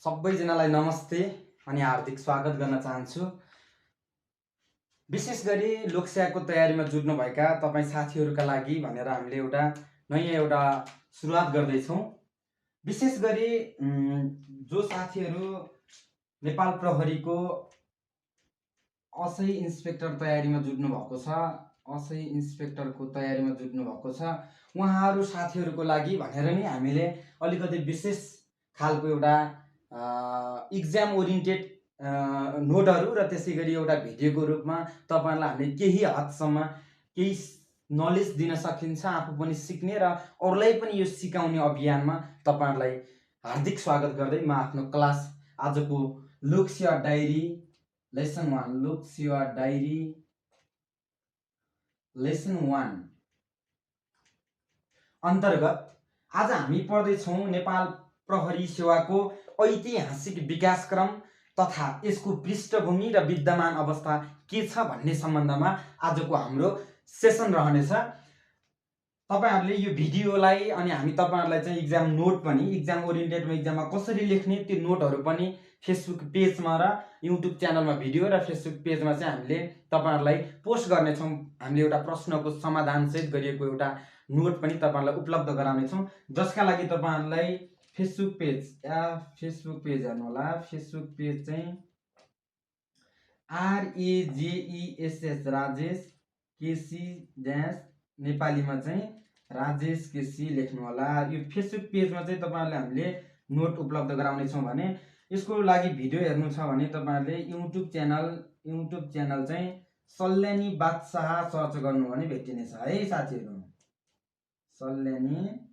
सबैजनालाई नमस्ते अनि हार्दिक स्वागत गर्न चाहन्छु। विशेष गरी लोकसेवाको तयारीमा जुट्नुभएका तपाईँ साथीहरूका लागि भनेर हामीले एउटा नयाँ सुरुवात गर्दैछौँ। विशेष गरी जो साथीहरू नेपाल प्रहरीको असै इन्सपेक्टर तयारीमा जुट्नु भएको छ, असै इन्सपेक्टरको तयारीमा जुट्नु भएको छ, उहाँहरू साथीहरूको लागि भनेर नि हामीले अलिकति विशेष खालको एउटा इक्जाम ओरिएन्टेड नोटहरू र त्यसै गरी एउटा भिडियोको रूपमा तपाईहरुलाई हामीले केही हदसम्म केही नलेज दिन सकिन्छ, आफू पनि सिक्ने र अरूलाई पनि यो सिकाउने अभियानमा तपाईहरुलाई हार्दिक स्वागत गर्दै म आफ्नो क्लास आजको Lok Sewa diary lesson 1 Lok Sewa diary lesson 1 अन्तर्गत आज हामी पढ्दैछौँ नेपाल प्रहरी सेवाको ऐतिहासिक विकासक्रम तथा यसको पृष्ठभूमि र विद्यमान अवस्था के छ भन्ने सम्बन्धमा आजको हाम्रो सेसन रहनेछ। तपाईहरुले यो भिडियोलाई अनि हामी तपाईहरुलाई चाहिँ इक्जाम नोट पनि इक्जाम ओरिएन्टेडमा इक्जाममा कसरी लेख्ने त्यो नोटहरू पनि फेसबुक पेजमा र युट्युब च्यानलमा भिडियो र फेसबुक पेजमा चाहिँ हामीले तपाईहरुलाई पोस्ट गर्नेछौँ। हामीले एउटा प्रश्नको समाधान सहित गरिएको एउटा नोट पनि तपाईहरुलाई उपलब्ध गराउनेछौँ, जसका लागि तपाईहरुलाई फेसबुक पेज हेर्नु होला। फेसबुक पेज चाहिँ RAJESS राजेश केसी ड्यास नेपालीमा चाहिँ राजेश केसी लेख्नु होला। यो फेसबुक पेजमा चाहिँ तपाईहरुले हामीले नोट उपलब्ध गराउनेछौँ भने यसको लागि भिडियो हेर्नु छ भने तपाईहरुले युट्युब च्यानल चाहिँ सल्यानी बादशाह सर्च गर्नु भने भेटिनेछ है साथीहरु। सल्यानी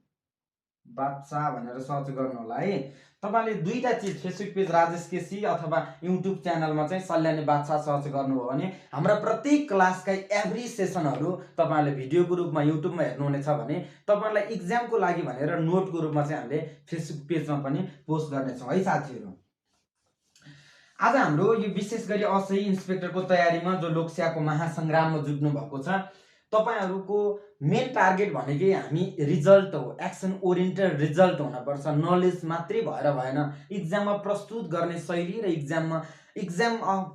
बादशाह भनेर सर्च गर्नु होला है। तपाईले दुईटा चीज फेसबुक पेज राजेश केसी अथवा युट्युब च्यानलमा चाहिँ सल्यानी बादशाह सर्च गर्नुभयो भने हाम्रा प्रत्येक क्लासका एभ्री सेसनहरु तपाईले भिडियोको रूपमा युट्युबमा हेर्नुहुनेछ भने तपाईहरुलाई इक्जामको लागि भनेर नोटको रूपमा चाहिँ हामीले फेसबुक पेजमा पनि पोस्ट गर्नेछौँ है साथीहरु। आज हाम्रो यो विशेष गरी असै इन्सपेक्टरको तयारीमा जो लोकसेवाको महासंग्राममा जुट्नु भएको छ, तपाईहरुको मेन टार्गेट भनेकै हामी रिजल्ट हो, एक्सन ओरिएन्टेड रिजल्ट हुनुपर्छ। नलेज मात्रै भएर भएन, इक्जाममा प्रस्तुत गर्ने शैली र इक्जाम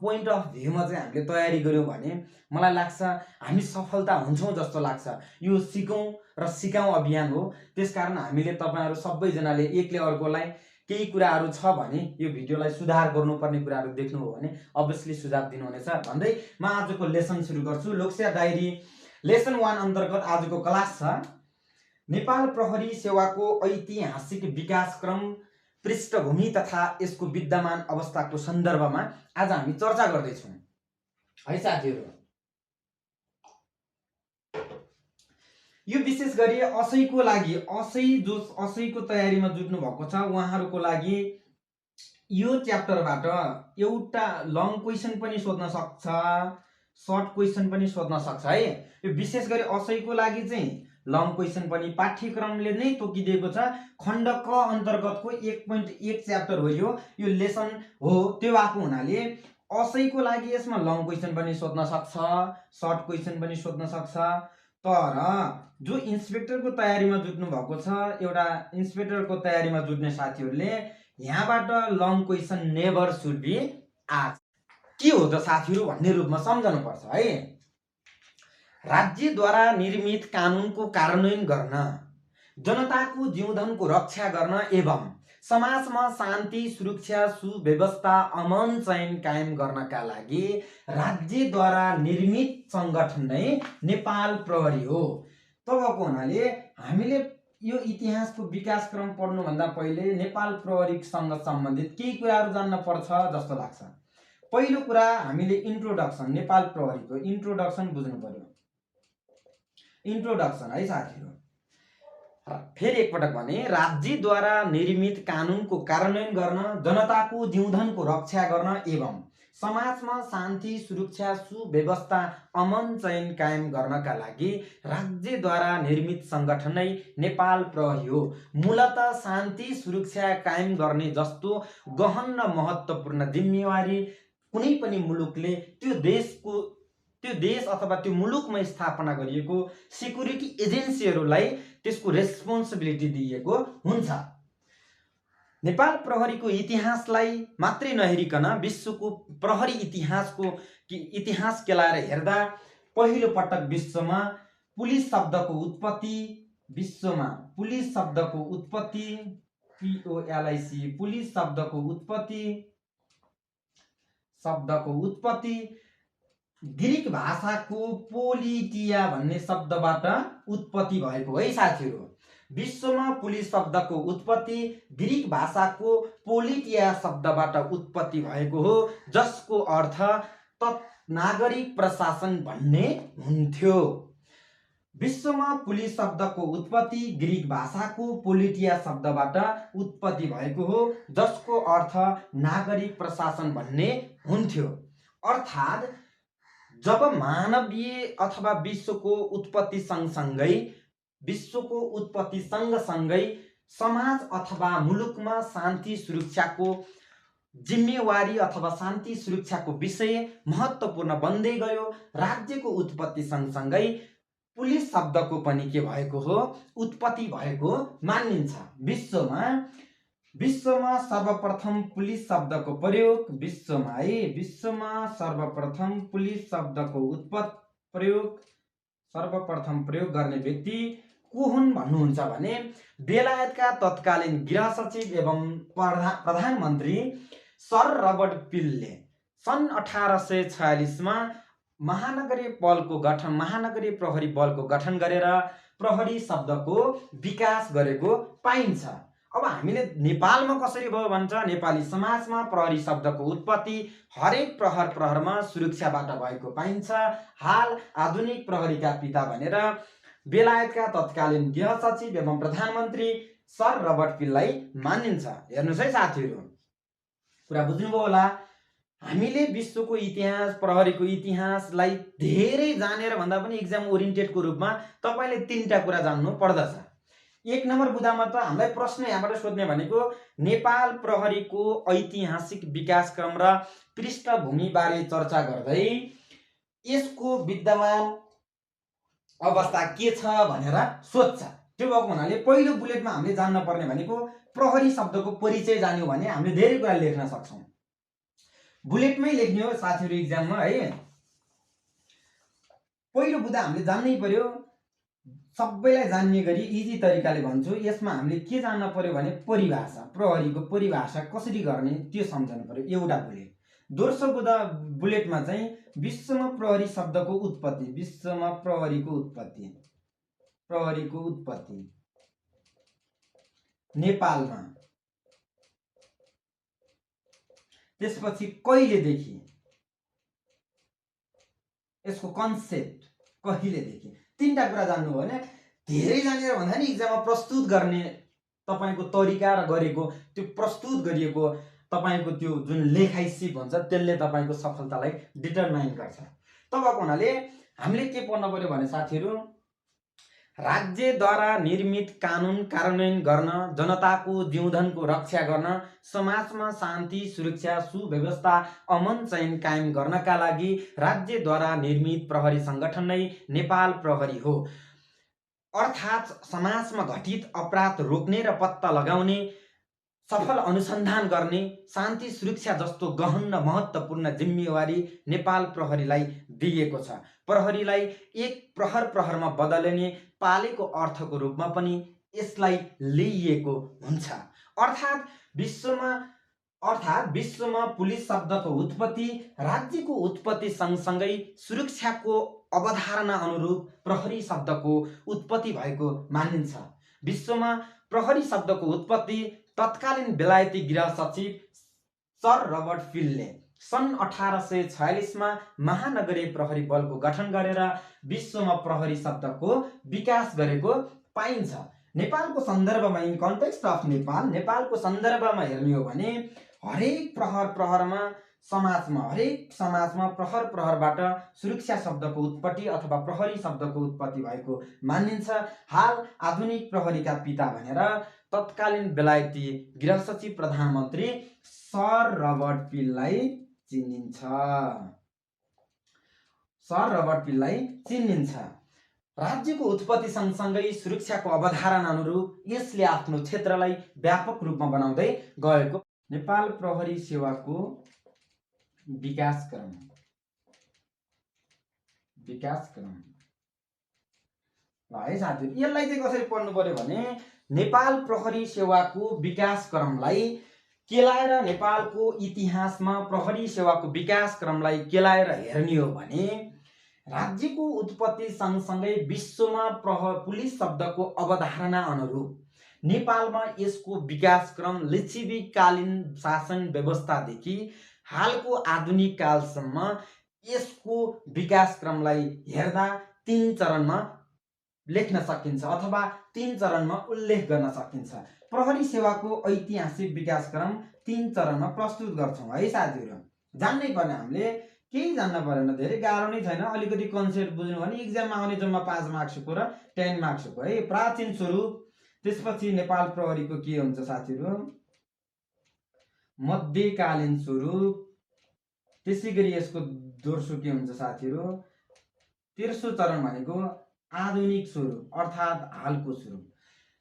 पोइन्ट अफ भ्यूमा चाहिँ हामीले तयारी गर्यौं भने मलाई लाग्छ हामी सफलता हुन्छौं जस्तो लाग्छ। यो सिकौं र सिकाउँ अभियान हो, त्यसकारण हामीले तपाईहरु सबैजनाले एकले अर्कोलाई केही कुराहरू छ भने यो भिडियोलाई सुधार गर्नुपर्ने कुराहरू देख्नुभयो भने अभियसली सुझाव दिनुहुनेछ भन्दै म आजको लेसन सुरु गर्छु। लोकसेवा डायरी लेसन 1 अन्तर्गत आजको क्लास छ नेपाल प्रहरी सेवाको ऐतिहासिक विकासक्रम पृष्ठभूमि तथा यसको विद्यमान अवस्थाको सन्दर्भमा आज हामी चर्चा गर्दैछौँ है साथीहरु। यो विशेष गरी असैको लागि असैको तयारीमा जुट्नु भएको छ उहाँहरुको लागि यो च्याप्टरबाट एउटा लङ क्वेशन पनि सोध्न सक्छ, सर्ट क्वेशन पनि सोध्न सक्छ है। यो विशेष गरी असैको लागि चाहिँ लङ क्वेशन पनि पाठ्यक्रमले नै तोकिदिएको छ। खण्ड क अन्तर्गतको 1.1 च्याप्टर हो यो लेसन हो, त्यो आएको हुनाले असैको लागि यसमा लङ क्वेशन पनि सोध्न सक्छ, सर्ट क्वेशन पनि सोध्न सक्छ। तर जो इन्सपेक्टरको तयारीमा जुट्नु भएको छ, एउटा इन्सपेक्टरको तयारीमा जुट्ने साथीहरुले यहाँबाट long question never should be asked के हो त साथीहरु भन्ने रूपमा सम्झनु पर्छ है। राज्यद्वारा निर्मित कानुनको कार्यान्वयन गर्न, जनताको जीवधनको रक्षा गर्न एवं समाजमा शान्ति सुरक्षा सुव्यवस्था अमन चयन कायम गर्नका लागि राज्यद्वारा निर्मित संगठन नै नेपाल प्रहरी हो। तबको हुनाले हामीले यो इतिहासको विकासक्रम पढ्नु भन्दा पहिले नेपाल प्रहरीसँग सम्बन्धित केही कुराहरू जान्न पर्छ जस्तो लाग्छ। पहिलो कुरा हामीले इन्ट्रोडक्सन, नेपाल प्रहरीको इन्ट्रोडक्सन बुझ्नु पर्यो। इन्ट्रोडक्सन है साथीहरु। फेरि एकपटक भने राज्यद्वारा निर्मित कानुनको कार्यान्वयन गर्न, जनताको जीवधनको रक्षा गर्न एवं समाजमा शान्ति सुरक्षा सुव्यवस्था अमन चयन कायम गर्नका लागि राज्यद्वारा निर्मित संगठन नै नेपाल प्रहरी हो। मूलतः शान्ति सुरक्षा कायम गर्ने जस्तो गहन र महत्त्वपूर्ण जिम्मेवारी कुनै पनि मुलुकले त्यो देश अथवा त्यो मुलुकमा स्थापना गरिएको सिक्युरिटी एजेन्सीहरूलाई त्यसको रेस्पोन्सिबिलिटी दिएको हुन्छ। नेपाल प्रहरीको इतिहासलाई मात्रै नहेरिकन विश्वको प्रहरी इतिहास केलाएर हेर्दा पहिलो पटक विश्वमा पुलिस शब्दको उत्पत्ति पुलिस शब्दको उत्पत्ति ग्रीक भाषाको पोलिटिया भन्ने शब्दबाट उत्पत्ति भएको है साथीहरू। विश्वमा पुलिस शब्दको उत्पत्ति ग्रीक भाषाको पोलिटिया शब्दबाट उत्पत्ति भएको हो, जसको अर्थ नागरिक प्रशासन भन्ने हुन्थ्यो। विश्वमा पुलिस शब्दको उत्पत्ति ग्रीक भाषाको पोलिटिया शब्दबाट उत्पत्ति भएको हो, जसको अर्थ नागरिक प्रशासन भन्ने हुन्थ्यो। अर्थात् जब मानवीय अथवा विश्वको उत्पत्ति सँगसँगै समाज अथवा मुलुकमा शान्ति सुरक्षाको जिम्मेवारी अथवा शान्ति सुरक्षाको विषय महत्त्वपूर्ण बन्दै गयो। राज्यको उत्पत्ति सँगसँगै पुलिस शब्दको पनि के भएको हो, उत्पत्ति भएको मानिन्छ। विश्वमा सर्वप्रथम पुलिस शब्दको प्रयोग सर्वप्रथम प्रयोग गर्ने व्यक्ति को हुन् भन्नुहुन्छ भने बेलायतका तत्कालीन गृह सचिव एवं प्रधानमन्त्री सर रबर्ट पिलले सन् 1846 मा महानगरीय प्रहरी बलको गठन गरेर प्रहरी शब्दको विकास गरेको पाइन्छ। अब हामीले नेपालमा कसरी भयो भन्छ, नेपाली समाजमा प्रहरी शब्दको उत्पत्ति हरेक प्रहरमा सुरक्षाबाट भएको पाइन्छ। हाल आधुनिक प्रहरीका पिता भनेर बेलायतका तत्कालीन गृह सचिव एवं प्रधानमन्त्री सर रबर्ट पिललाई मानिन्छ। हेर्नुहोस् है साथीहरू, कुरा बुझ्नुभयो होला। हामीले विश्वको इतिहास, प्रहरीको इतिहासलाई धेरै जानेर भन्दा पनि एक्जाम ओरिएन्टेडको रूपमा तपाईले 3टा कुरा जान्नु पर्दछ। 1 नम्बर बुदामा त हामीलाई प्रश्न यहाँबाट सोध्ने भनेको नेपाल प्रहरीको ऐतिहासिक विकासक्रम र पृष्ठभूमिबारे चर्चा गर्दै यसको विद्यमान अवस्था के छ भनेर सोध्छ। त्यो भएको हुनाले पहिलो बुलेटमा हामीले जान्न पर्ने भनेको प्रहरी शब्दको परिचय जान्यौं भने हामीले धेरै कुरा लेख्न सक्छौं। बुलेटमै लेख्ने हो साथीहरु एक्जाममा है। पहिलो बुदा हामीले जान्नै पर्यो, सबैलाई जान्ने गरी इजी तरिकाले भन्छु। यसमा हामीले के जान्न पर्यो भने परिभाषा, प्रहरीको परिभाषा कसरी गर्ने त्यो सम्झनु पर्यो, एउटा बुलेट। दोस्रो बुलेटमा चाहिँ विश्वमा प्रहरी शब्दको उत्पत्ति, विश्वमा प्रहरीको उत्पत्ति नेपालमा, त्यसपछि कहिलेदेखि, यसको कन्सेप्ट कहिलेदेखि, 3टा कुरा जान्नु हो भने धेरै जानेर भन्दा नि एक्जाममा प्रस्तुत गर्ने तपाईको तरिका र गरेको त्यो प्रस्तुत गरिएको तपाईको त्यो जुन लेखाइ सिप हुन्छ त्यसले तपाईको सफलतालाई डिटरमाइन गर्छ। तपाईको हुनाले हामीले के पढ्न पर्यो भने साथीहरु, राज्यद्वारा निर्मित कानुन कार्यान्वयन गर्न, जनताको जीवधनको रक्षा गर्न, समाजमा शान्ति सुरक्षा सुव्यवस्था अमन चयन कायम गर्नका लागि राज्यद्वारा निर्मित प्रहरी संगठन नै नेपाल प्रहरी हो। अर्थात् समाजमा घटित अपराध रोक्ने र पत्ता लगाउने, सफल अनुसन्धान गर्ने, शान्ति सुरक्षा जस्तो गहन र महत्त्वपूर्ण जिम्मेवारी नेपाल प्रहरीलाई दिएको छ। प्रहरीलाई एक प्रहरमा बदलिने पालेको अर्थको रूपमा पनि यसलाई लिइएको हुन्छ। अर्थात् विश्वमा पुलिस शब्दको उत्पत्ति राज्यको उत्पत्ति सँगसँगै सुरक्षाको अवधारणा अनुरूप प्रहरी शब्दको उत्पत्ति भएको मानिन्छ। विश्वमा प्रहरी शब्दको उत्पत्ति तत्कालीन बेलायती गृह सचिव सर रबर्ट पिलले सन् 1846 मा महानगरीय प्रहरी बलको गठन गरेर विश्वमा प्रहरी शब्दको विकास गरेको पाइन्छ। नेपालको सन्दर्भमा, इन कन्टेक्स्ट अफ नेपालको सन्दर्भमा हेर्ने हो भने हरेक प्रहरमा हरेक समाजमा प्रहरबाट सुरक्षा शब्दको उत्पत्ति अथवा प्रहरी शब्दको उत्पत्ति भएको मानिन्छ। हाल आधुनिक प्रहरीका पिता भनेर तत्कालीन बेलायती गृह सचिव प्रधानमन्त्री सर रबर्ट पिललाई चिनिन्छ। राज्यको उत्पत्ति सँगसँगै सुरक्षाको अवधारणा अनुरूप यसले आफ्नो क्षेत्रलाई व्यापक रूपमा बनाउँदै गएको। नेपाल प्रहरी सेवाको विकासक्रम ल है साथीहरु, यसलाई चाहिँ कसरी पढ्नु पर्यो भने नेपाल प्रहरी सेवाको विकासक्रमलाई केलाएर नेपालको इतिहासमा प्रहरी सेवाको विकासक्रमलाई केलाएर हेर्ने हो भने राज्यको उत्पत्ति सँगसँगै विश्वमा पुलिस शब्दको अवधारणा अनुरूप नेपालमा यसको विकासक्रम लिच्छवीकालीन शासन व्यवस्थादेखि हालको आधुनिक कालसम्म यसको विकासक्रमलाई हेर्दा 3 चरणमा लेख्न सकिन्छ अथवा 3 चरणमा उल्लेख गर्न सकिन्छ। प्रहरी सेवाको ऐतिहासिक विकासक्रम 3 चरणमा प्रस्तुत गर्छौं है साथीहरु। जान्नै पर्ने हामीले केही जान्न परेन, धेरै गाह्रो नै छैन। अलिकति कन्सेप्ट बुझ्नु भने एक्जाममा आउने जम्मा 5 मार्क्सको र 10 मार्क्सको है। प्राचीन स्वरूप, त्यसपछि नेपाल प्रहरीको के हुन्छ साथीहरु, मध्यकालीन स्वरूप, त्यसैगरी यसको दोस्रो के हुन्छ साथीहरु, तेस्रो चरण भनेको आधुनिक स्वरूप अर्थात् हालको स्वरूप।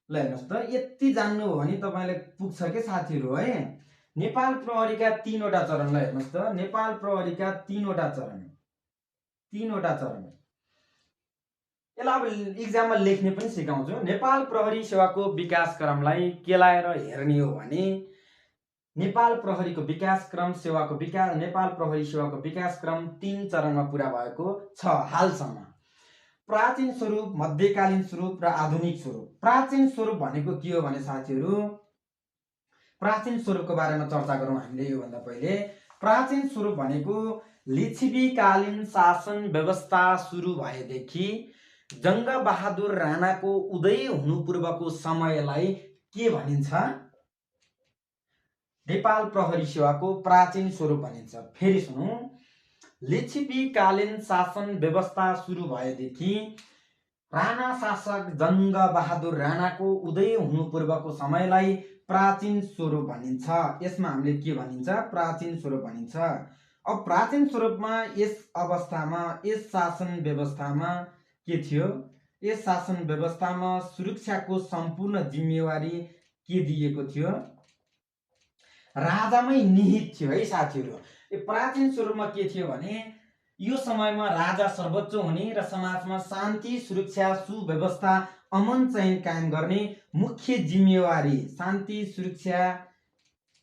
ल हेर्नुस् त, यति जान्नु हो भने तपाईलाई पुग्छ के साथीहरु है। नेपाल प्रहरीका 3 वटा चरण, ल हेर्नुस् त, नेपाल प्रहरीका 3 वटा चरण। यसलाई अब एक्जाममा लेख्ने पनि सिकाउँछु। नेपाल प्रहरी सेवाको विकासक्रमलाई केलाएर हेर्ने हो भने नेपाल प्रहरीको विकासक्रम नेपाल प्रहरी सेवाको विकासक्रम 3 चरणमा पूरा भएको छ हालसम्म। प्राचीन स्वरूप, मध्यकालीन स्वरूप र आधुनिक स्वरूप। प्राचीन स्वरूप भनेको के हो भने साथीहरु, प्राचीन स्वरूपको बारेमा चर्चा गरौँ हामीले योभन्दा पहिले। प्राचीन स्वरूप भनेको लिच्छवीकालीन शासन व्यवस्था सुरु भएदेखि जङ्गबहादुर राणाको उदय हुनु पूर्वको समयलाई के भनिन्छ, नेपाल प्रहरी सेवाको प्राचीन स्वरूप भनिन्छ। फेरि सुनौ, लिच्छवीकालीन शासन व्यवस्था सुरु भएदेखि राणा शासक जङ्गबहादुर राणाको उदय हुनु पूर्वको समयलाई प्राचीन स्वरूप भनिन्छ। यसमा हामीले के भनिन्छ, प्राचीन स्वरूप भनिन्छ। अब प्राचीन स्वरूपमा यस अवस्थामा, यस शासन व्यवस्थामा के थियो, यस शासन व्यवस्थामा सुरक्षाको सम्पूर्ण जिम्मेवारी के दिएको थियो, राजामै निहित थियो है साथीहरु। प्राचीन स्वरूपमा के थियो भने यो समयमा राजा सर्वोच्च हुने र समाजमा शान्ति, सुरक्षा, सुव्यवस्था, अमन चैन कायम गर्ने मुख्य जिम्मेवारी, शान्ति सुरक्षा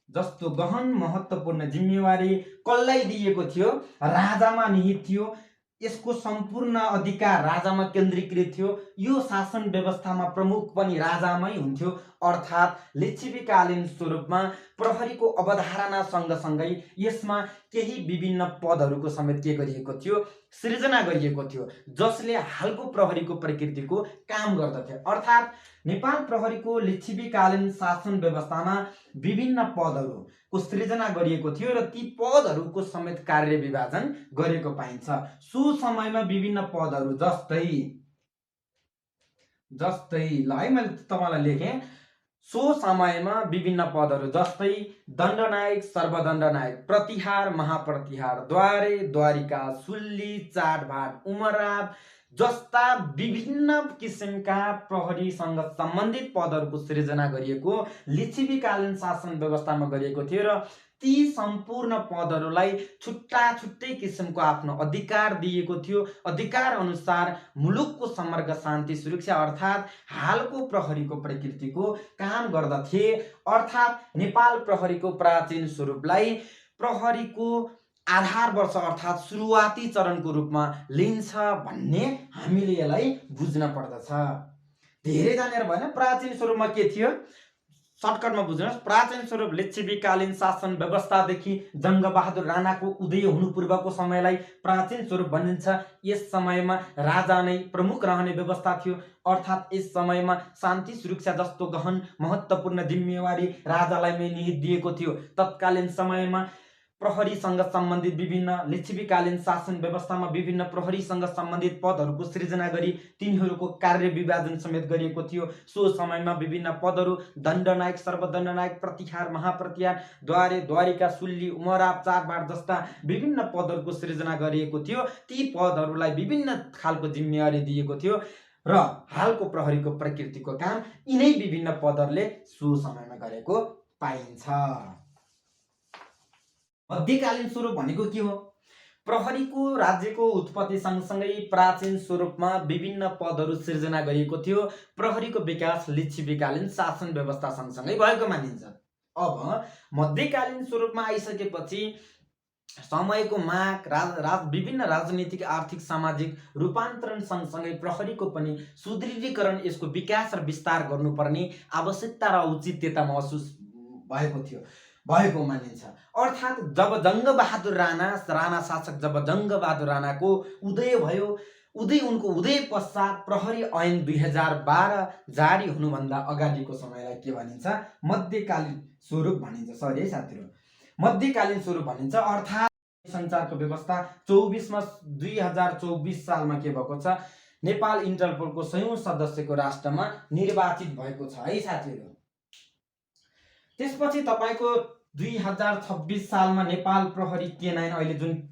जस्तो गहन महत्त्वपूर्ण जिम्मेवारी कसलाई दिएको थियो, राजामा निहित थियो। यसको सम्पूर्ण अधिकार राजामा केन्द्रीकृत थियो। यो शासन व्यवस्थामा प्रमुख पनि राजामै हुन्थ्यो। अर्थात् लिच्छवीकालीन स्वरूपमा प्रहरीको अवधारणा सँगसँगै यसमा केही विभिन्न पदहरूको समेत के गरिएको थियो, सृजना गरिएको थियो, जसले हालको प्रहरीको प्रकृतिको काम गर्दथे। अर्थात् नेपाल प्रहरीको लिच्छवीकालीन शासन व्यवस्थामा विभिन्न पदहरूको सृजना गरिएको थियो र ती पदहरूको समेत कार्य विभाजन गरेको पाइन्छ। सो समयमा विभिन्न पदहरू जस्तै ल है, मैले तपाईलाई लेखेँ, सो समयमा विभिन्न पदहरू जस्तै दण्डनायक, सर्वदण्डनायक, प्रतिहार, महाप्रतिहार, द्वारे, द्वारिका, सुल्ली, चाडभाट, उमराव जस्ता विभिन्न किसिमका प्रहरीसँग सम्बन्धित पदहरूको सृजना गरिएको लिच्छवीकालीन शासन व्यवस्थामा गरिएको थियो र ती सम्पूर्ण पदहरूलाई छुट्टा छुट्टै किसिमको आफ्नो अधिकार दिएको थियो। अधिकार अनुसार मुलुकको समग्र शान्ति सुरक्षा अर्थात् हालको प्रहरीको प्रकृतिको काम गर्दथे। अर्थात् नेपाल प्रहरीको प्राचीन स्वरूपलाई प्रहरीको आधार वर्ष अर्थात् सुरुवाती चरणको रूपमा लिन्छ भन्ने हामीले यसलाई बुझ्न पर्दछ। धेरै जानेर भएन। प्राचीन स्वरूपमा के थियो, सर्टकटमा बुझ्नुहोस्। प्राचीन स्वरूप लिच्छवीकालीन शासन व्यवस्थादेखि जङ्गबहादुर राणाको उदय हुनु पूर्वको समयलाई प्राचीन स्वरूप भनिन्छ। यस समयमा राजा नै प्रमुख रहने व्यवस्था थियो। अर्थात् यस समयमा शान्ति सुरक्षा जस्तो गहन महत्त्वपूर्ण जिम्मेवारी राजालाई नै निहित दिएको थियो। तत्कालीन समयमा प्रहरीसँग सम्बन्धित विभिन्न लिच्छवीकालीन शासन व्यवस्थामा विभिन्न प्रहरीसँग सम्बन्धित पदहरूको सृजना गरी तिनीहरूको कार्य विभाजन समेत गरिएको थियो। सो समयमा विभिन्न पदहरू दण्डनायक, सर्वदण्डनायक, प्रतिहार, महाप्रतिहार, द्वारे, द्वारिका, सुल्ली, उमराव, चाडबाड जस्ता विभिन्न पदहरूको सृजना गरिएको थियो। ती पदहरूलाई विभिन्न खालको जिम्मेवारी दिएको थियो। र हालको प्रहरीको प्रकृतिको काम यिनै विभिन्न पदहरूले सो समयमा गरेको पाइन्छ। मध्यकालीन स्वरूप भनेको के हो? प्रहरीको राज्यको उत्पत्ति सँगसँगै प्राचीन स्वरूपमा विभिन्न पदहरू सिर्जना गरिएको थियो। प्रहरीको विकास लिच्छवीकालीन शासन व्यवस्था सँगसँगै भएको मानिन्छ। अब मध्यकालीन स्वरूपमा आइसकेपछि समयको माग विभिन्न राजनीतिक आर्थिक सामाजिक रूपान्तरण सँगसँगै प्रहरीको पनि सुदृढीकरण, यसको विकास र विस्तार गर्नुपर्ने आवश्यकता र औचित्यता महसुस भएको मानिन्छ। अर्थात् जब जङ्गबहादुर राणा शासक जब जङ्गबहादुर राणाको उदय भयो, उनको उदय पश्चात प्रहरी ऐन 2012 जारी हुनुभन्दा अगाडिको समयलाई के भनिन्छ? मध्यकालीन स्वरूप भनिन्छ। सरी है साथीहरू, मध्यकालीन स्वरूप भनिन्छ। अर्थात् सञ्चारको व्यवस्था 2024 सालमा के भएको छ? नेपाल इन्टरपोलको 100औं सदस्यको राष्ट्रमा निर्वाचित भएको छ है साथीहरू। त्यसपछि तपाईको 2026 सालमा नेपाल प्रहरी K9, अहिले जुन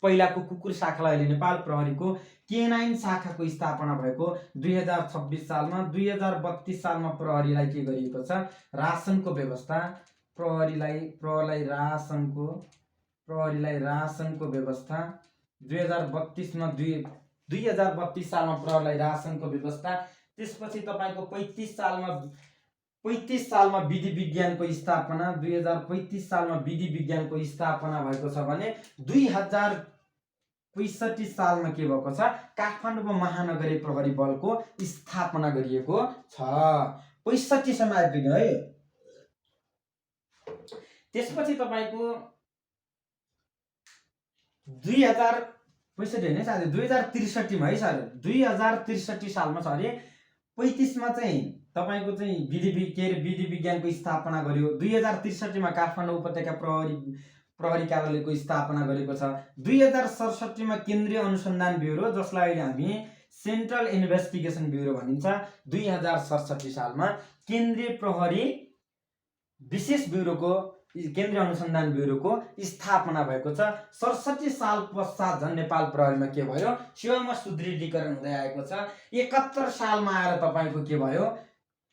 पहिलाको कुकुर शाखालाई अहिले नेपाल प्रहरीको K9 शाखाको स्थापना भएको 2026 सालमा। 2032 सालमा प्रहरीलाई के गरिएको छ? रासनको व्यवस्था, प्रहरीलाई रासनको व्यवस्था 2032 सालमा प्रहरीलाई रासनको व्यवस्था। त्यसपछि तपाईको 35 सालमा विधि विज्ञानको स्थापना। 2035 सालमा विधि विज्ञानको स्थापना भएको छ भने 2065 सालमा के भएको छ? काठमाडौँमा महानगरीय प्रहरी बलको स्थापना गरिएको छ। 65 सम्म आइपुग्यो है। त्यसपछि तपाईको 2063 मा है सर, 2063 सालमा सरी 35 मा चाहिँ तपाईको चाहिँ विधि विज्ञानको स्थापना गर्यो। 2063 मा काठमाडौँ उपत्यका प्रहरी कार्यालयको स्थापना गरेको छ। 2067 मा केन्द्रीय अनुसन्धान ब्युरो, जसलाई अहिले हामी सेन्ट्रल इन्भेस्टिगेसन ब्युरो भनिन्छ, 2067 सालमा केन्द्रीय प्रहरी विशेष ब्युरोको, केन्द्रीय अनुसन्धान ब्युरोको स्थापना भएको छ। 67 साल पश्चात झन् नेपाल प्रहरीमा के भयो? सेवामा सुदृढीकरण हुँदै आएको छ। 71 सालमा आएर तपाईको के भयो?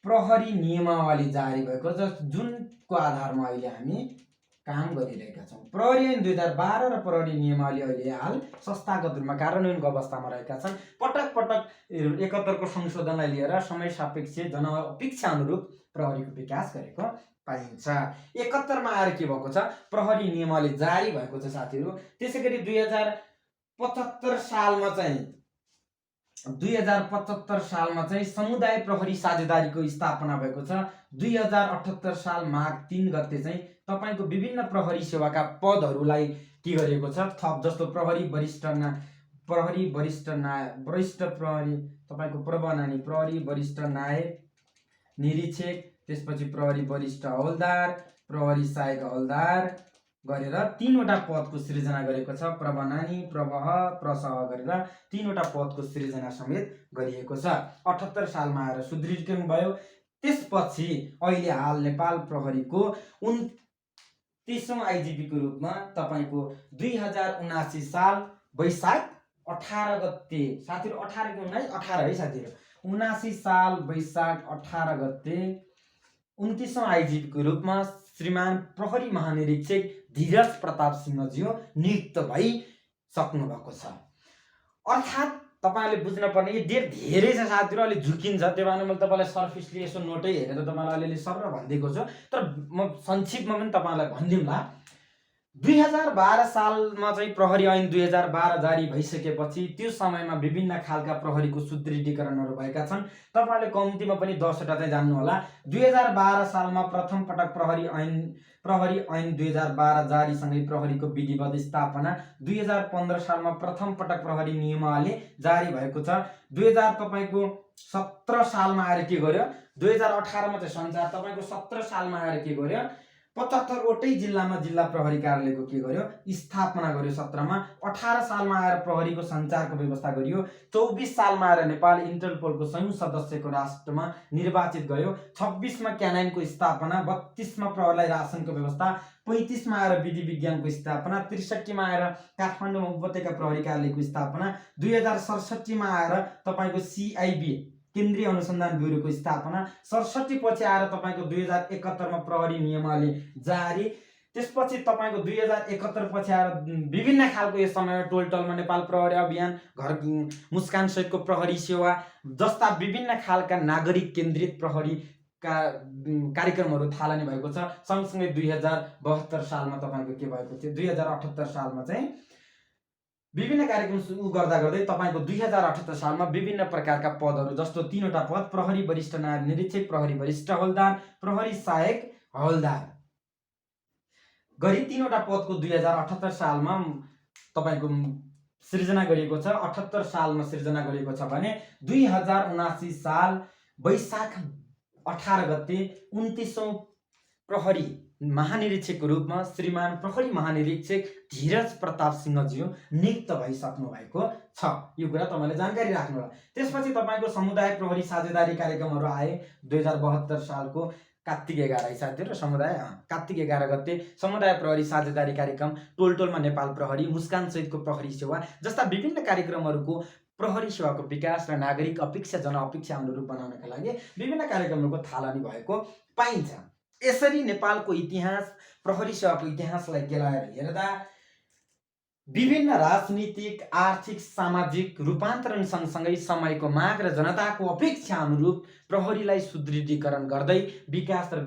प्रहरी नियमावली जारी भएको छ, जुनको आधारमा अहिले हामी काम गरिरहेका छौँ। प्रहरी ऐन 2012 र प्रहरी नियमावली अहिले हाल संस्थागत रूपमा कार्यान्वयनको अवस्थामा रहेका छन्। पटक 71 को संशोधनलाई लिएर समय सापेक्ष जनअपेक्षा अनुरूप प्रहरीको विकास गरेको पाइन्छ। 71 मा आएर के भएको छ? प्रहरी नियमावली जारी भएको छ साथीहरू। त्यसैगरी 2075 सालमा चाहिँ समुदाय प्रहरी साझेदारीको स्थापना भएको छ। 2078 साल माघ 3 गते चाहिँ तपाईको विभिन्न प्रहरी सेवाका पदहरूलाई के गरिएको छ? थप, जस्तो प्रहरी वरिष्ठ प्रहरी तपाईको प्रवनानी, प्रहरी वरिष्ठ नायक निरीक्षक, त्यसपछि प्रहरी वरिष्ठ हवलदार, प्रहरी सहायक हवलदार गरेर 3वटा पदको सृजना गरेको छ। प्रवनानी, प्रवह, प्रसह गरेर 3वटा पदको सृजना समेत गरिएको छ। 78 सालमा आएर सुदृढीकरण भयो। त्यसपछि अहिले हाल नेपाल प्रहरीको 29औं आइजिपीको रूपमा तपाईको 2079 साल वैशाख 18 गते साथीहरू, 18 कि 19 18 है साथीहरू, 79 साल वैशाख 18 गते 29औं आइजिपीको रूपमा श्रीमान प्रहरी महानिरीक्षक धीरज प्रताप सिंहज्यू नियुक्त भइसक्नु भएको छ। अर्थात् तपाईले बुझ्न पर्ने डेट धेरै छ साथीहरू, अलि झुकिन्छ, त्यो भएर मैले तपाईलाई सर्फेसली यसो नोटै हेरेर तपाईलाई अलिअलि सर भनिदिएको छु। तर म संक्षिप्तमा पनि तपाईलाई भनिदिउँला। 2012 सालमा चाहिँ प्रहरी ऐन 2012 जारी भइसकेपछि त्यो समयमा विभिन्न खालका प्रहरीको सुदृढीकरणहरू भएका छन्। तपाईले कम्तीमा पनि 10 वटा चाहिँ जान्नु होला। 2012 सालमा प्रथम पटक प्रहरी ऐन 2012 जारीसँगै प्रहरीको विधिवत स्थापना। 2015 सालमा प्रथम पटक प्रहरी नियमावली जारी भएको छ। 2017 सालमा आएर के गर्यो? 2018 मा चाहिँ सञ्चार, तपाईको 17 सालमा आएर के गर्यो? 75वटै जिल्लामा जिल्ला प्रहरी कार्यालयको के गर्यो स्थापना गर्यो 17मा। 18 सालमा आएर प्रहरीको सञ्चारको व्यवस्था गरियो। 24 सालमा आएर नेपाल इन्टरपोलको संयुक्त सदस्यको राष्ट्रमा निर्वाचित गर्यो। 26मा क्यानाइनको स्थापना, 32मा प्रहरीलाई रासनको व्यवस्था, 35मा आएर विधि विज्ञानको स्थापना, 63मा आएर काठमाडौँमा उपत्यका प्रहरी कार्यालयको स्थापना, 2067मा आएर तपाईँको CIB केन्द्रीय अनुसन्धान ब्युरोको स्थापना, 67 पछि आएर तपाईँको 2071मा प्रहरी नियमावली जारी, त्यसपछि तपाईँको 2071 पछि आएर विभिन्न खालको यस समयमा टोलटलमा नेपाल प्रहरी अभियान, घर मुस्कान सहितको प्रहरी सेवा जस्ता विभिन्न खालका नागरिक केन्द्रित प्रहरीका कार्यक्रमहरू थालनी भएको छ। सँगसँगै 2072 सालमा तपाईँको के भएको थियो, 2078 सालमा चाहिँ विभिन्न कार्यक्रम सुरु गर्दा गर्दै तपाईँको 2078 सालमा विभिन्न प्रकारका पदहरू जस्तो 3वटा पद, प्रहरी वरिष्ठ नायब निरीक्षक, प्रहरी वरिष्ठ हवलदार, प्रहरी सहायक हवलदार गरी 3वटा पदको 2078 सालमा तपाईँको सृजना गरिएको छ। 78 सालमा सृजना गरिएको छ भने 2079 साल वैशाख 18 गते 29औं प्रहरी महानिरीक्षकको रूपमा श्रीमान प्रहरी महानिरीक्षक धीरज प्रताप सिंहज्यू नियुक्त भइसक्नु भएको छ। यो कुरा तपाईँले जानकारी राख्नु होला। त्यसपछि तपाईँको समुदाय प्रहरी साझेदारी कार्यक्रमहरू आए। 2072 सालको कार्तिक 11 साथीहरु कार्तिक 11 गते समुदाय प्रहरी साझेदारी कार्यक्रम, टोलटोलमा नेपाल प्रहरी, मुस्कान सहितको प्रहरी सेवा जस्ता विभिन्न कार्यक्रमहरूको प्रहरी सेवाको विकास र नागरिक अपेक्षा जनअपेक्षा अनुरूप बनाउनका लागि विभिन्न कार्यक्रमहरूको थालनी भएको पाइन्छ। यसरी नेपालको इतिहास, प्रहरी सेवाको इतिहासलाई केलाएर हेर्दा विभिन्न राजनीतिक, आर्थिक, सामाजिक रूपान्तरण सँगसँगै समयको माग र जनताको अपेक्षा अनुरूप प्रहरीलाई सुदृढीकरण गर्दै विकास र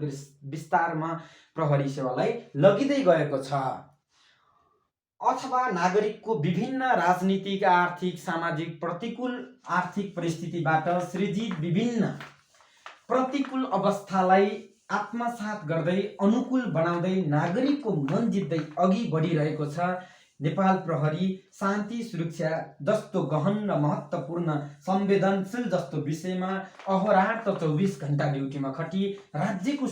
विस्तारमा प्रहरी सेवालाई लगिँदै गएको छ। अथवा नागरिकको विभिन्न राजनीतिक, आर्थिक, सामाजिक प्रतिकूल आर्थिक परिस्थितिबाट सृजित विभिन्न प्रतिकूल अवस्थालाई आत्मसात गर्दै अनुकूल बनाउँदै नागरिकको मन जित्दै अघि बढिरहेको छ। नेपाल प्रहरी शान्ति सुरक्षा जस्तो गहन र महत्त्वपूर्ण संवेदनशील जस्तो विषयमा अहोरात्र 24 घण्टा ड्युटीमा खटी राज्यको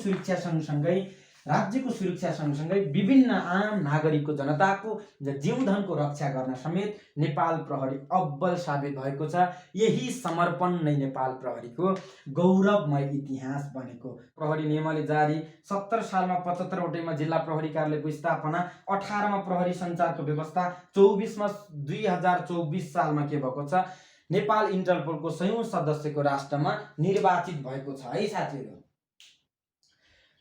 सुरक्षा सँगसँगै विभिन्न आम नागरिकको जनताको जीवधनको रक्षा गर्न समेत नेपाल प्रहरी अब्बल साबित भएको छ। यही समर्पण नै नेपाल प्रहरीको गौरवमय इतिहास बनेको। प्रहरी नियमावली जारी, 70 सालमा 75 वटैमा जिल्ला प्रहरी कार्यालयको स्थापना, 18 मा प्रहरी सञ्चारको व्यवस्था, 24 मा 2024 सालमा के भएको छ, नेपाल इन्टरपोलको संयुक्त सदस्यको राष्ट्रमा निर्वाचित भएको छ है साथीहरु।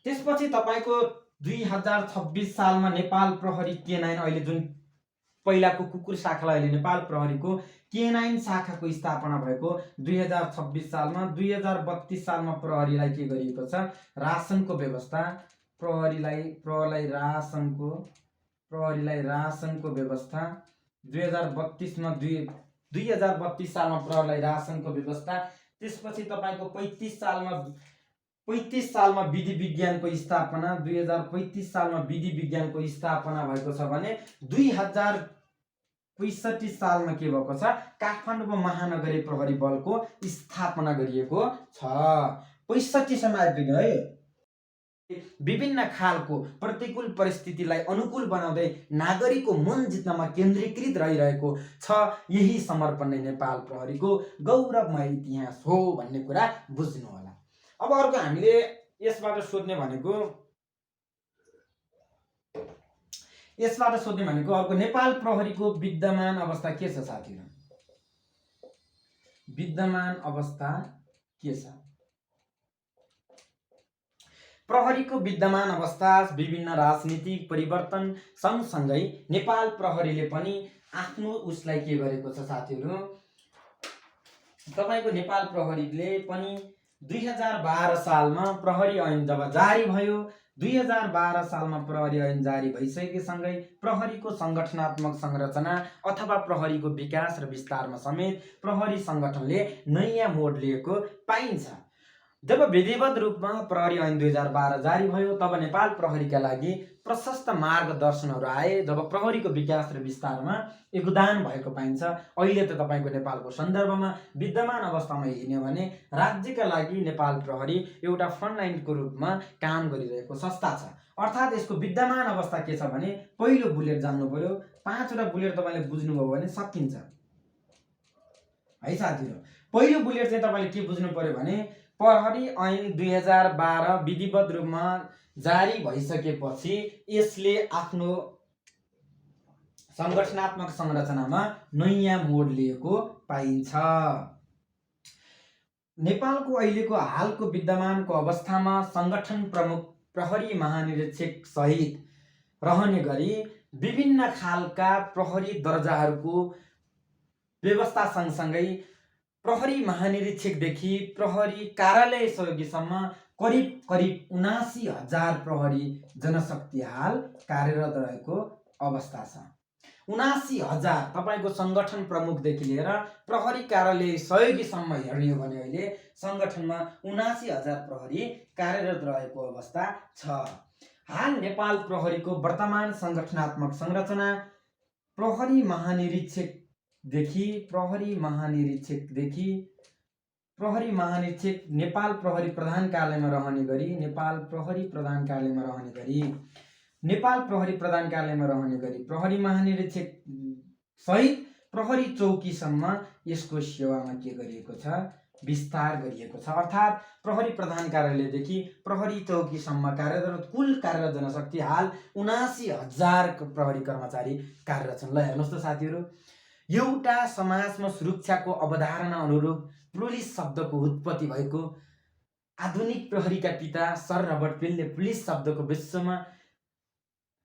त्यसपछि तपाईको 2026 सालमा नेपाल प्रहरी K9, अहिले जुन पहिलाको कुकुर शाखालाई अहिले नेपाल प्रहरीको K9 शाखाको स्थापना भएको 2026 सालमा। 2032 सालमा प्रहरीलाई के गरिएको छ, रासनको व्यवस्था, प्रहरीलाई रासनको व्यवस्था 2032 मा 2032 सालमा प्रहरीलाई रासनको व्यवस्था। त्यसपछि तपाईको 35 सालमा विधि विज्ञानको स्थापना, 2035 सालमा विधि विज्ञानको स्थापना भएको छ भने 2065 सालमा के भएको छ, काठमाडौँमा महानगरीय प्रहरी बलको स्थापना गरिएको छ। 65 सम्म आइपुग्यो है। विभिन्न खालको प्रतिकूल परिस्थितिलाई अनुकूल बनाउँदै नागरिकको मन जित्नमा केन्द्रीकृत रहिरहेको छ। यही समर्पण नै नेपाल प्रहरीको गौरवमय इतिहास हो भन्ने कुरा बुझ्नु होला। अब अर्को हामीले यसबाट सोध्ने भनेको अर्को नेपाल प्रहरीको विद्यमान अवस्था के छ साथीहरु? विद्यमान अवस्था के छ? प्रहरीको विद्यमान अवस्था विभिन्न राजनीतिक परिवर्तन सँगसँगै नेपाल प्रहरीले पनि आफ्नो उसलाई के गरेको छ साथीहरु? तपाईको नेपाल प्रहरीले पनि 2012 सालमा प्रहरी ऐन जब जारी भयो, 2012 सालमा प्रहरी ऐन जारी भइसकेसँगै प्रहरीको संगठनात्मक संरचना अथवा प्रहरीको विकास र विस्तारमा समेत प्रहरी संगठनले नयाँ मोड लिएको पाइन्छ। जब विधिवत रूपमा प्रहरी ऐन 2012 जारी भयो तब नेपाल प्रहरीका लागि प्रशस्त मार्गदर्शनहरू आए। जब प्रहरीको विकास र विस्तारमा योगदान भएको पाइन्छ। अहिले त तपाईँको नेपालको सन्दर्भमा विद्यमान अवस्थामा हेर्ने भने राज्यका लागि नेपाल प्रहरी एउटा फ्रन्टलाइनको रूपमा काम गरिरहेको संस्था छ। अर्थात् यसको विद्यमान अवस्था के छ भने पहिलो बुलेट जान्नु पर्यो। 5 वटा बुलेट तपाईँले बुझ्नुभयो भने सकिन्छ है साथीहरू। पहिलो बुलेट चाहिँ तपाईँले के बुझ्नु पर्यो भने प्रहरी ऐन 2012 विधिवत रूपमा जारी भइसकेपछि यसले आफ्नो संगठनात्मक संरचनामा नयाँ मोड लिएको पाइन्छ। नेपालको अहिलेको हालको विद्यमानको अवस्थामा संगठन प्रमुख प्रहरी महानिरीक्षक सहित रहने गरी विभिन्न खालका प्रहरी दर्जाहरूको व्यवस्था सँगसँगै प्रहरी महानिरीक्षकदेखि प्रहरी कार्यालय सहयोगीसम्म करिब 79,000 प्रहरी जनशक्ति हाल कार्यरत रहेको अवस्था छ। 79,000 तपाईँको संगठन प्रमुखदेखि लिएर प्रहरी कार्यालय सहयोगीसम्म हेर्ने हो भने अहिले संगठनमा 79,000 प्रहरी कार्यरत रहेको अवस्था छ। हाल नेपाल प्रहरीको वर्तमान संगठनात्मक संरचना प्रहरी महानिरीक्षक नेपाल प्रहरी प्रधान कार्यालयमा रहने गरी नेपाल प्रहरी महानिरीक्षक सहित प्रहरी चौकीसम्म यसको सेवामा के गरिएको छ विस्तार गरिएको छ। अर्थात् प्रहरी प्रधान कार्यालयदेखि प्रहरी चौकीसम्म कार्यरत कुल कार्यरत जनशक्ति हाल 79,000 प्रहरी कर्मचारी कार्यरत छन्। ल हेर्नुहोस् त साथीहरू, एउटा समाजमा सुरक्षाको अवधारणा अनुरूप पुलिस शब्दको उत्पत्ति भएको आधुनिक प्रहरीका पिता सर रबर्ट पिलले पुलिस शब्दको विश्वमा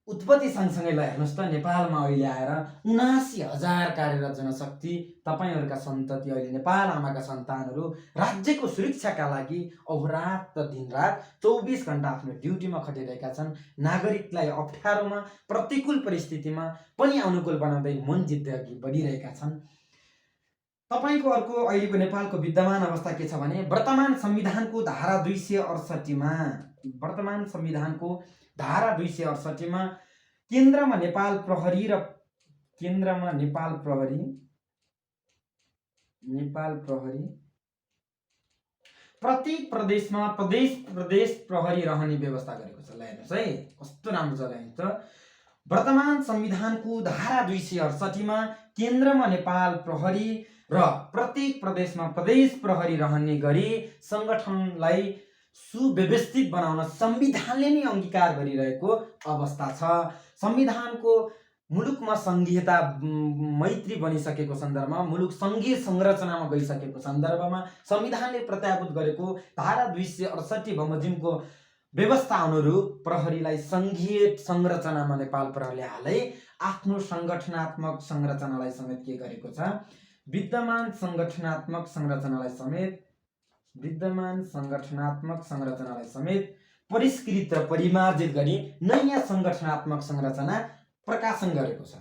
उत्पत्ति सँगसँगै ल हेर्नुहोस् त नेपालमा अहिले आएर 79,000 कार्यरत जनशक्ति तपाईँहरूका सन्तति अहिले नेपाल आमाका सन्तानहरू राज्यको सुरक्षाका लागि अहोरात्र दिनरात 24 घण्टा आफ्नो ड्युटीमा खटिरहेका छन्। नागरिकलाई अप्ठ्यारोमा प्रतिकूल परिस्थितिमा पनि अनुकूल बनाउँदै मन जित्दै अघि बढिरहेका छन्। तपाईँको अर्को अहिलेको नेपालको विद्यमान अवस्था के छ भने वर्तमान संविधानको धारा 268 मा केन्द्रमा नेपाल प्रहरी प्रत्येक प्रदेशमा प्रदेश प्रहरी रहने व्यवस्था गरेको छ। ल हेर्नुहोस् है कस्तो राम्रो छ त। वर्तमान संविधानको धारा 268 मा केन्द्रमा नेपाल प्रहरी र प्रत्येक प्रदेशमा प्रदेश प्रहरी रहने गरी संगठनलाई सुव्यवस्थित बनाउन संविधानले नै अंगीकार गरिरहेको अवस्था छ। संविधानको मुलुकमा संघीयता मैत्री बनिसकेको सन्दर्भमा मुलुक संघीय संरचनामा गइसकेको सन्दर्भमा संविधानले प्रत्याभूत गरेको धारा 268 बमोजिमको व्यवस्था अनुरूप प्रहरीलाई संघीय संरचनामा नेपाल प्रहरीले हालै आफ्नो संगठनात्मक संरचनालाई समेत के गरेको छ विद्यमान संगठनात्मक संरचनालाई समेत परिष्कृत र परिमार्जित गरी नयाँ संगठनात्मक संरचना प्रकाशन गरेको छ।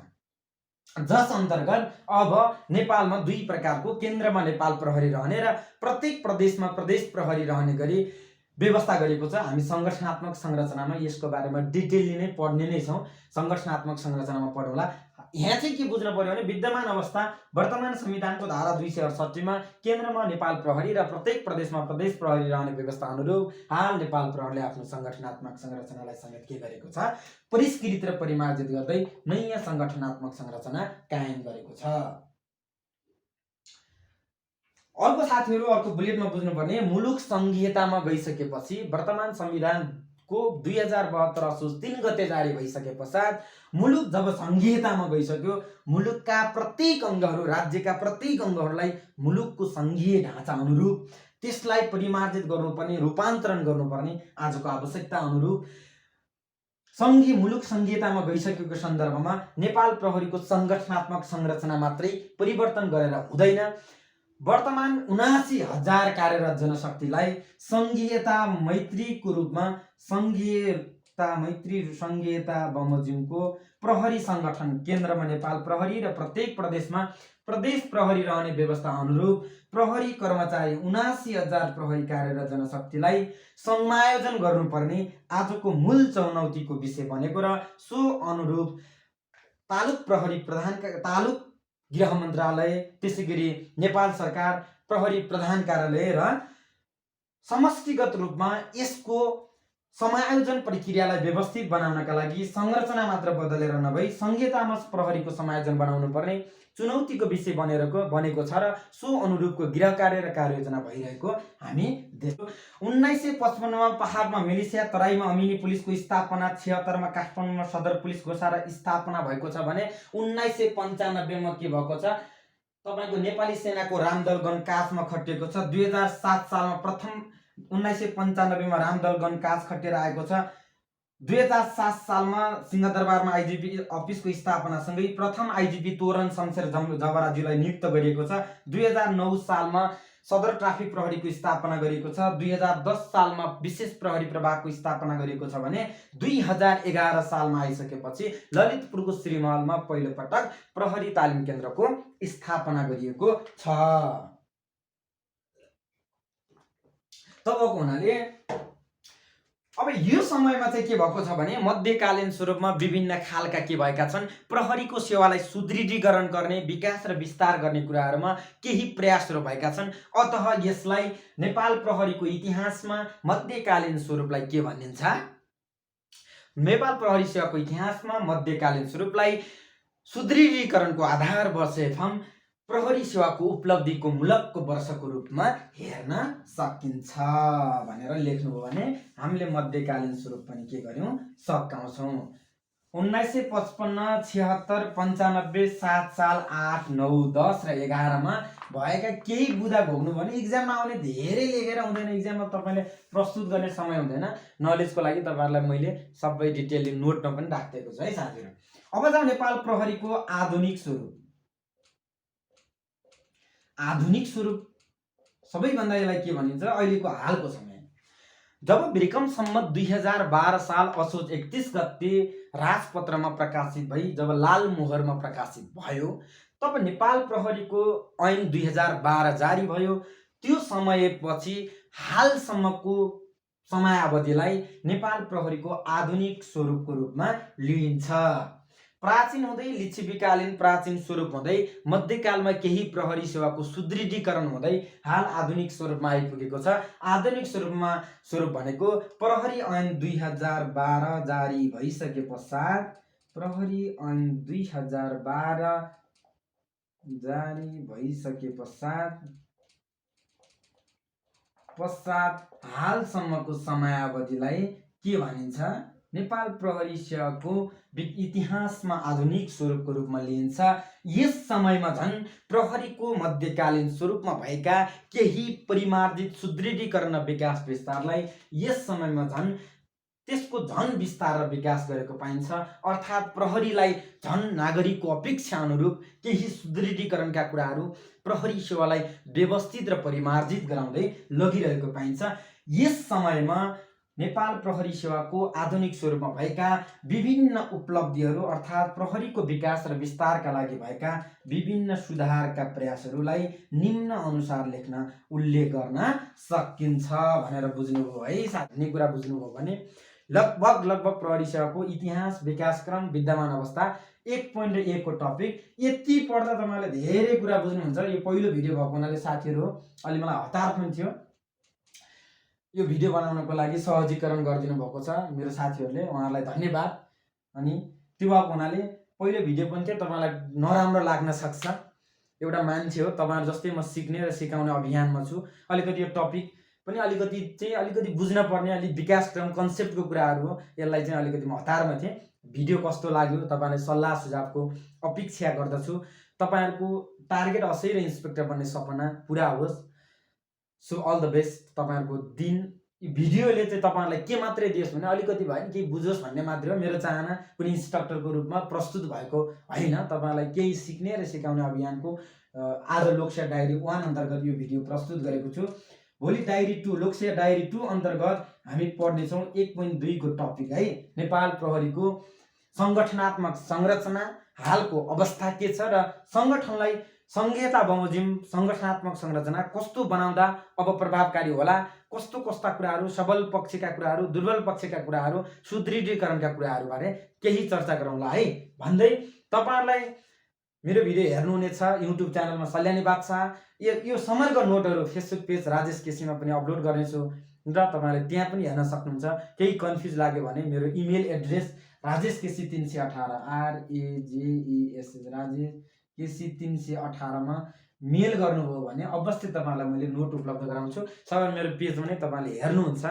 जस अन्तर्गत अब नेपालमा दुई प्रकारको केन्द्रमा नेपाल प्रहरी रहने र प्रत्येक प्रदेशमा प्रदेश प्रहरी रहने गरी व्यवस्था गरेको छ। हामी संगठनात्मक संरचनामा यसको बारेमा डिटेलली नै पढ्ने नै छौँ। संगठनात्मक संरचनामा पढौँला। यहाँ चाहिँ के बुझ्नु पर्यो भने विद्यमान अवस्था वर्तमान संविधानको धारा 268 मा केन्द्रमा नेपाल प्रहरी र प्रत्येक प्रदेशमा प्रदेश प्रहरी रहने व्यवस्था अनुरूप हाल नेपाल प्रहरीले आफ्नो संगठनात्मक संरचनालाई समेत के गरेको छ परिष्कृत र परिमार्जित गर्दै नयाँ संगठनात्मक संरचना कायम गरेको छ। अर्को साथीहरू अर्को बुलेटमा बुझ्नुपर्ने मुलुक संघीयतामा गइसकेपछि वर्तमान संविधानको 2072 असोज 3 गते जारी भइसके पश्चात मुलुक जब संघीयतामा गइसक्यो मुलुकका प्रत्येक अंगहरू राज्यका प्रत्येक अंगहरूलाई मुलुकको संघीय ढाँचा अनुरूप त्यसलाई परिमार्जित गर्नुपर्ने रूपान्तरण गर्नुपर्ने आजको आवश्यकता अनुरूप संघीय मुलुक संघीयतामा गइसकेको सन्दर्भमा नेपाल प्रहरीको संगठनात्मक संरचना मात्रै परिवर्तन गरेर हुँदैन। वर्तमान 79,000 कार्यरत जनशक्तिलाई संघीयता मैत्रीको रूपमा संघीयता बमोजिमको प्रहरी संगठन केन्द्रमा नेपाल प्रहरी र प्रत्येक प्रदेशमा प्रदेश प्रहरी रहने व्यवस्था अनुरूप प्रहरी कर्मचारी 79,000 प्रहरी कार्यरत जनशक्तिलाई समायोजन गर्नुपर्ने आजको मूल चुनौतीको विषय बनेको र सो अनुरूप तालुक प्रहरी प्रधानका तालुक गृह मन्त्रालय, त्यसैगरी नेपाल सरकार प्रहरी प्रधान कार्यालय र समष्टिगत रूपमा यसको समायोजन प्रक्रियालाई व्यवस्थित बनाउनका लागि संरचना मात्र बदलेर नभई संहितामा प्रहरीको समायोजन बनाउनु पर्ने चुनौतीको विषय बनेको छ र सो अनुरूपको गृह कार्य र कार्ययोजना भइरहेको हामी देख्छौँ। 1955 मा पहाडमा मिलिसिया, तराईमा अमिनी पुलिसको स्थापना, 76 मा काठमाडौँमा सदर पुलिस घोषणा स्थापना भएको छ भने 1995 मा के भएको छ, तपाईको नेपाली सेनाको रामदलगन काजमा खटिएको छ। 2007 सालमा प्रथम 1995 मा रामदलगन काज खटिएर आएको छ। 2007 सालमा सिंहदरबारमा आइजिपी अफिसको स्थापनासँगै प्रथम आइजिपी तोरण शमशेर जबराज्यूलाई नियुक्त गरिएको छ। 2009 सालमा सदर ट्राफिक प्रहरीको स्थापना गरिएको छ। 2010 सालमा विशेष प्रहरी प्रभागको स्थापना गरिएको छ भने 2011 सालमा आइसकेपछि ललितपुरको श्रीमहलमा पहिलो पटक प्रहरी तालिम केन्द्रको स्थापना गरिएको छ। तबको हुनाले अब यो समयमा चाहिँ के भएको छ भने मध्यकालीन स्वरूपमा विभिन्न खालका के भएका छन्, प्रहरीको सेवालाई सुदृढीकरण गर्ने, विकास र विस्तार गर्ने कुराहरूमा केही प्रयासहरू भएका छन्। अतः यसलाई नेपाल प्रहरीको इतिहासमा मध्यकालीन स्वरूपलाई के भनिन्छ, नेपाल प्रहरी सेवाको इतिहासमा मध्यकालीन स्वरूपलाई सुदृढीकरणको आधार वर्ष प्रहरी सेवाको उपलब्धिको मूलकको वर्षको रूपमा हेर्न सकिन्छ भनेर लेख्नुभयो भने हामीले मध्यकालीन स्वरूप पनि के गर्यौं सकाउँछौं। 1955, 76, 95, 7 साल, 8, 9, 10 र 11 मा भएका केही बुदा भोग्नु भने इक्जाममा आउने धेरै लेखेर हुँदैन, इक्जाममा तपाईले प्रस्तुत गर्ने समय हुँदैन। नलेजको लागि तपाईहरुलाई मैले सबै डिटेलली नोटमा पनि राखिदिएको छु है साथीहरु। अब जाउँ नेपाल प्रहरीको आधुनिक स्वरूप। आधुनिक स्वरूप सबैभन्दा यसलाई के भनिन्छ, अहिलेको हालको समय जब विक्रम सम्वत 2012 साल असोज 31 गते राजपत्रमा प्रकाशित भई जब लाल मोहरमा प्रकाशित भयो तब नेपाल प्रहरीको ऐन 2012 जारी भयो। त्यो समयपछि हालसम्मको समयावधिलाई नेपाल प्रहरीको आधुनिक स्वरूपको रूपमा लिइन्छ। प्राचीन हुँदै लिच्छविकालीन प्राचीन स्वरूप हुँदै मध्यकालमा केही प्रहरी सेवाको सुदृढीकरण हुँदै हाल आधुनिक स्वरूपमा आइपुगेको छ। आधुनिक स्वरूप भनेको प्रहरी ऐन 2012 जारी भइसके पश्चात प्रहरी ऐन 2012 जारी भइसके पश्चात हालसम्मको समयावधिलाई के भनिन्छ, नेपाल प्रहरी सेवाको इतिहासमा आधुनिक स्वरूपको रूपमा लिइन्छ। यस समयमा झन् प्रहरीको मध्यकालीन स्वरूपमा भएका केही परिमार्जित सुदृढीकरण विकास विस्तारलाई यस समयमा झन् त्यसको झन् विस्तार र विकास गरेको पाइन्छ। अर्थात् प्रहरीलाई झन् नागरिकको अपेक्षा अनुरूप केही सुदृढीकरणका कुराहरू प्रहरी सेवालाई व्यवस्थित र परिमार्जित गराउँदै लगिरहेको पाइन्छ। यस समयमा नेपाल प्रहरी सेवाको आधुनिक स्वरूपमा भएका विभिन्न उपलब्धिहरू अर्थात् प्रहरीको विकास र विस्तारका लागि भएका विभिन्न सुधारका प्रयासहरूलाई निम्न अनुसार लेख्न उल्लेख गर्न सकिन्छ भनेर बुझ्नुभयो है साथी। कुरा बुझ्नुभयो भने लगभग प्रहरी सेवाको इतिहास, विकासक्रम, विद्यमान अवस्था 1.1 को टपिक यति पढ्दा तपाईले धेरै कुरा बुझ्नुहुन्छ। यो पहिलो भिडियो भएको हुनाले साथीहरु अलि मलाई हतार पनि थियो। यो भिडियो बनाउनको लागि सहजीकरण गरिदिनु भएको छ मेरो साथीहरुले, उहाँहरूलाई धन्यवाद। अनि त्यो भएको हुनाले पहिलो भिडियो पनि थियो, तपाईलाई नराम्रो लाग्न सक्छ। एउटा मान्छे हो, तपाईहरु जस्तै म सिक्ने र सिकाउने अभियानमा छु। अलिकति यो टपिक पनि अलिकति बुझ्न पर्ने, अलि विकासक्रम कन्सेप्टको कुराहरू हो। यसलाई चाहिँ अलिकति म हतारमा थिएँ। भिडियो कस्तो लाग्यो तपाईहरुले सल्लाह सुझावको अपेक्षा गर्दछु। तपाईहरुको टार्गेट असै र इन्स्पेक्टर बन्ने सपना पूरा होस्। So all the best. तपाईहरुको दिन भिडियोले चाहिँ तपाईहरुलाई के मात्रै दियोस् भने अलिकति भए नि केही बुझोस् भन्ने मात्रै हो। मेरो चाहना कुनै इन्स्ट्रक्टरको रूपमा प्रस्तुत भएको हैन, तपाईहरुलाई केही सिक्ने र सिकाउने अभियानको आज लोकसेवा डायरी 1 अन्तर्गत यो भिडियो प्रस्तुत गरेको छु। भोलि डायरी 2 लोकसेवा डायरी 2 अन्तर्गत हामी पढ्ने छौं 1.2 को टपिक है, नेपाल प्रहरीको संगठनात्मक संरचना, हालको अवस्था के छ र संगठनलाई संघीयता बमोजिम संगठनात्मक संरचना कस्तो बनाउँदा अब प्रभावकारी होला, कस्तो कस्ता कुराहरू, सबल पक्षका कुराहरू, दुर्बल पक्षका कुराहरू, सुदृढीकरणका कुराहरूबारे केही चर्चा गरौँला है भन्दै तपाईँहरूलाई मेरो भिडियो हेर्नुहुनेछ युट्युब च्यानलमा सल्यानी बादशाह। यो समग्र नोटहरू फेसबुक पेज राजेश केसीमा पनि अपलोड गर्नेछु र तपाईँहरूले त्यहाँ पनि हेर्न सक्नुहुन्छ। केही कन्फ्युज लाग्यो भने मेरो email address rajesh.kesi318 RAJES Rajesh KC 318 mail गर्नुभयो भने अवश्य तपाईँलाई मैले नोट उपलब्ध गराउँछु। सबै मेरो पेजमा नै तपाईँले हेर्नुहुन्छ।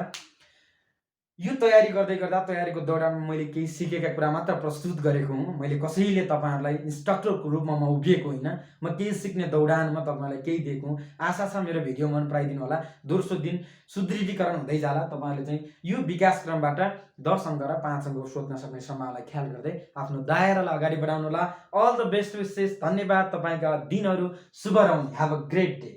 यो तयारी गर्दै गर्दा तयारीको दौरानमा मैले केही सिकेका कुरा मात्र प्रस्तुत गरेको हुँ। मैले कसैले तपाईँहरूलाई इन्स्ट्रक्टरको रूपमा म उभिएको होइन। म केही सिक्ने दौडानमा तपाईँलाई केही दिएको हुँ। आशा छ मेरो भिडियो मन पराइदिनु होला। दोस्रो दिन सुदृढीकरण हुँदै जाला। तपाईँहरूले चाहिँ यो विकासक्रमबाट 10 अङ्क र 5 अङ्क सोध्न सक्ने सम्भावनालाई ख्याल गर्दै आफ्नो दायरालाई अगाडि बढाउनु होला। अल द बेस्ट विशेष। धन्यवाद। तपाईँका दिनहरू शुभ रहून्। Have a great day.